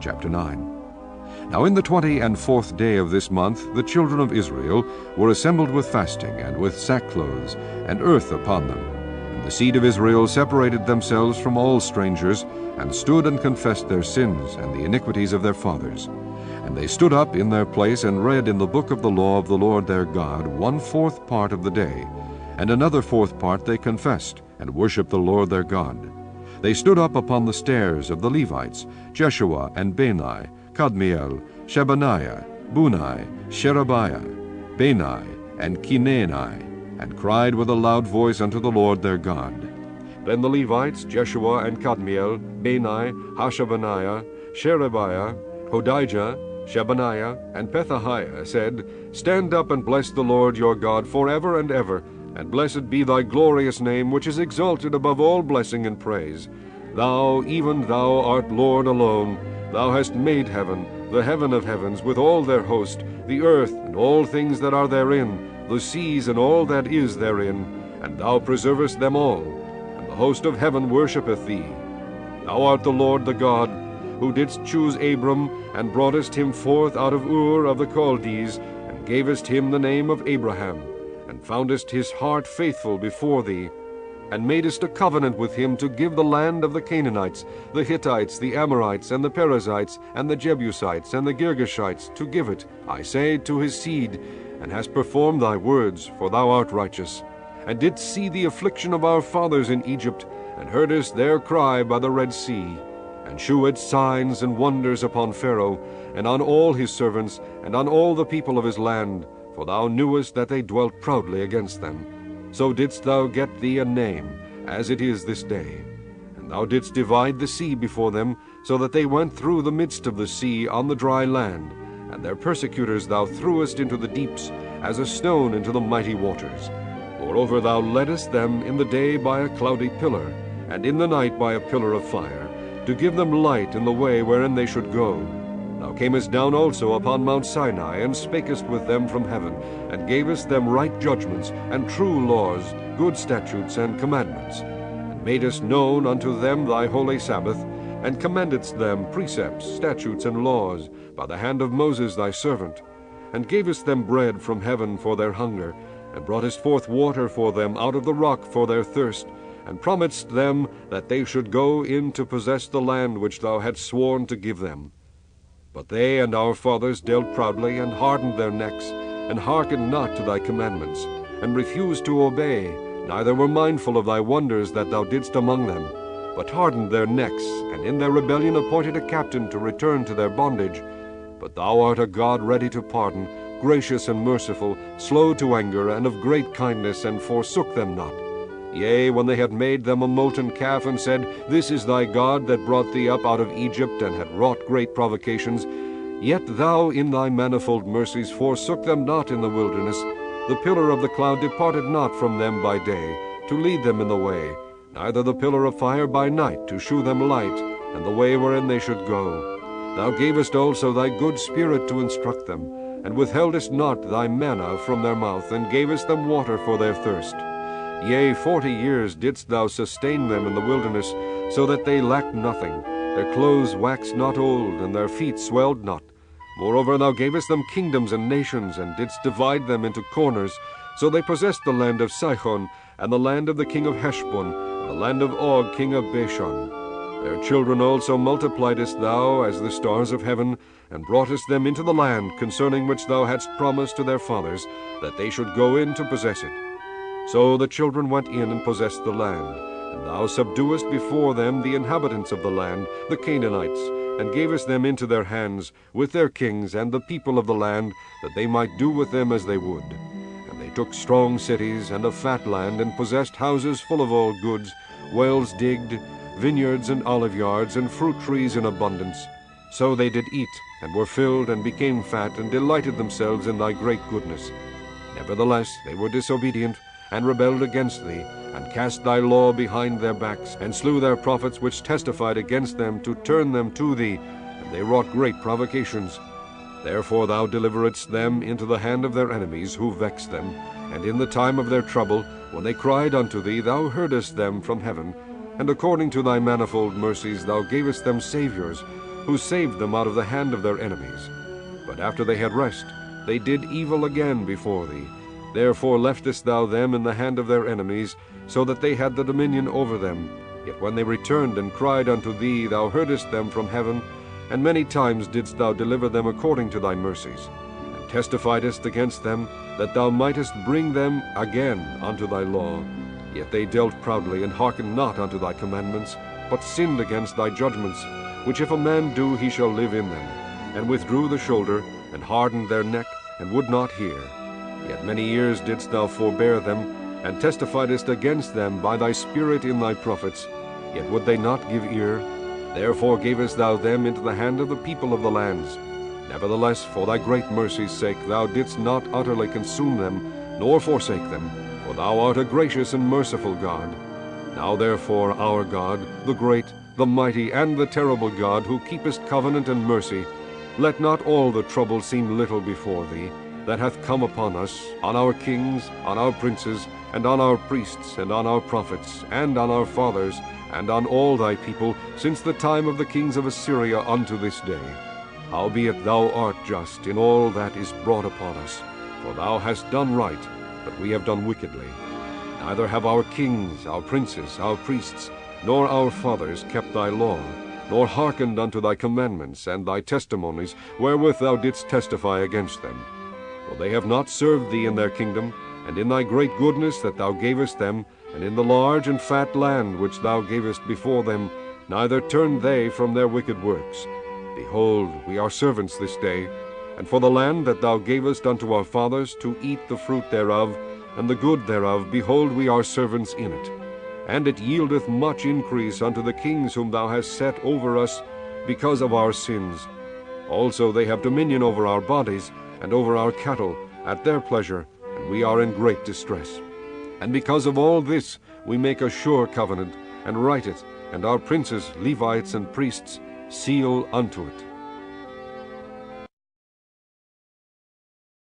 Chapter 9. Now in the 24th day of this month the children of Israel were assembled with fasting, and with sackcloths, and earth upon them. And the seed of Israel separated themselves from all strangers, and stood and confessed their sins, and the iniquities of their fathers. And they stood up in their place, and read in the book of the law of the Lord their God 1/4 part of the day, and another 4th part they confessed, and worshipped the Lord their God. They stood up upon the stairs of the Levites, Jeshua and Bani, Kadmiel, Shebaniah, Bunai, Sherebiah, Bani, and Chinani, and cried with a loud voice unto the Lord their God. Then the Levites, Jeshua and Kadmiel, Bani, Hashabaniah, Sherebiah, Hodijah, Shebaniah, and Pethahiah said, Stand up and bless the Lord your God forever and ever, and blessed be thy glorious name, which is exalted above all blessing and praise. Thou, even thou, art Lord alone. Thou hast made heaven, the heaven of heavens, with all their host, the earth and all things that are therein, the seas and all that is therein, and thou preservest them all, and the host of heaven worshippeth thee. Thou art the Lord the God, who didst choose Abram, and broughtest him forth out of Ur of the Chaldees, and gavest him the name of Abraham, and foundest his heart faithful before thee, and madest a covenant with him to give the land of the Canaanites, the Hittites, the Amorites, and the Perizzites, and the Jebusites, and the Girgashites, to give it, I say, to his seed, and hast performed thy words, for thou art righteous, and didst see the affliction of our fathers in Egypt, and heardest their cry by the Red Sea, and shewedst signs and wonders upon Pharaoh, and on all his servants, and on all the people of his land, for thou knewest that they dwelt proudly against them. So didst thou get thee a name, as it is this day. And thou didst divide the sea before them, so that they went through the midst of the sea on the dry land, and their persecutors thou threwest into the deeps, as a stone into the mighty waters. Moreover thou leddest them in the day by a cloudy pillar, and in the night by a pillar of fire, to give them light in the way wherein they should go. Thou camest down also upon Mount Sinai, and spakest with them from heaven, and gavest them right judgments, and true laws, good statutes, and commandments, and madest known unto them thy holy Sabbath, and commendedst them precepts, statutes, and laws, by the hand of Moses thy servant, and gavest them bread from heaven for their hunger, and broughtest forth water for them out of the rock for their thirst, and promisedst them that they should go in to possess the land which thou hadst sworn to give them. But they and our fathers dealt proudly, and hardened their necks, and hearkened not to thy commandments, and refused to obey, neither were mindful of thy wonders that thou didst among them, but hardened their necks, and in their rebellion appointed a captain to return to their bondage. But thou art a God ready to pardon, gracious and merciful, slow to anger, and of great kindness, and forsook them not. Yea, when they had made them a molten calf, and said, This is thy God that brought thee up out of Egypt, and had wrought great provocations, yet thou in thy manifold mercies forsook them not in the wilderness. The pillar of the cloud departed not from them by day, to lead them in the way, neither the pillar of fire by night, to shew them light, and the way wherein they should go. Thou gavest also thy good Spirit to instruct them, and withheldest not thy manna from their mouth, and gavest them water for their thirst. Yea, 40 years didst thou sustain them in the wilderness, so that they lacked nothing. Their clothes waxed not old, and their feet swelled not. Moreover thou gavest them kingdoms and nations, and didst divide them into corners. So they possessed the land of Sihon, and the land of the king of Heshbon, and the land of Og king of Bashan. Their children also multipliedst thou as the stars of heaven, and broughtest them into the land concerning which thou hadst promised to their fathers, that they should go in to possess it. So the children went in and possessed the land, and thou subduest before them the inhabitants of the land, the Canaanites, and gavest them into their hands, with their kings and the people of the land, that they might do with them as they would. And they took strong cities and a fat land, and possessed houses full of all goods, wells digged, vineyards and olive yards, and fruit trees in abundance. So they did eat, and were filled, and became fat, and delighted themselves in thy great goodness. Nevertheless they were disobedient, and rebelled against thee, and cast thy law behind their backs, and slew their prophets which testified against them, to turn them to thee, and they wrought great provocations. Therefore thou deliveredst them into the hand of their enemies, who vexed them, and in the time of their trouble, when they cried unto thee, thou heardest them from heaven, and according to thy manifold mercies thou gavest them saviors, who saved them out of the hand of their enemies. But after they had rest, they did evil again before thee. Therefore leftest thou them in the hand of their enemies, so that they had the dominion over them. Yet when they returned and cried unto thee, thou heardest them from heaven, and many times didst thou deliver them according to thy mercies, and testifiedst against them, that thou mightest bring them again unto thy law. Yet they dealt proudly, and hearkened not unto thy commandments, but sinned against thy judgments, which if a man do, he shall live in them, and withdrew the shoulder, and hardened their neck, and would not hear. Yet many years didst thou forbear them, and testifiedst against them by thy Spirit in thy prophets, yet would they not give ear. Therefore gavest thou them into the hand of the people of the lands. Nevertheless, for thy great mercy's sake, thou didst not utterly consume them, nor forsake them, for thou art a gracious and merciful God. Now therefore, our God, the great, the mighty, and the terrible God, who keepest covenant and mercy, let not all the trouble seem little before thee, that hath come upon us, on our kings, on our princes, and on our priests, and on our prophets, and on our fathers, and on all thy people, since the time of the kings of Assyria unto this day. Howbeit thou art just in all that is brought upon us, for thou hast done right, but we have done wickedly. Neither have our kings, our princes, our priests, nor our fathers kept thy law, nor hearkened unto thy commandments and thy testimonies, wherewith thou didst testify against them. For they have not served thee in their kingdom, and in thy great goodness that thou gavest them, and in the large and fat land which thou gavest before them, neither turned they from their wicked works. Behold, we are servants this day, and for the land that thou gavest unto our fathers to eat the fruit thereof, and the good thereof, behold, we are servants in it. And it yieldeth much increase unto the kings whom thou hast set over us, because of our sins. Also they have dominion over our bodies, and over our cattle, at their pleasure, and we are in great distress. And because of all this we make a sure covenant, and write it, and our princes, Levites, and priests seal unto it.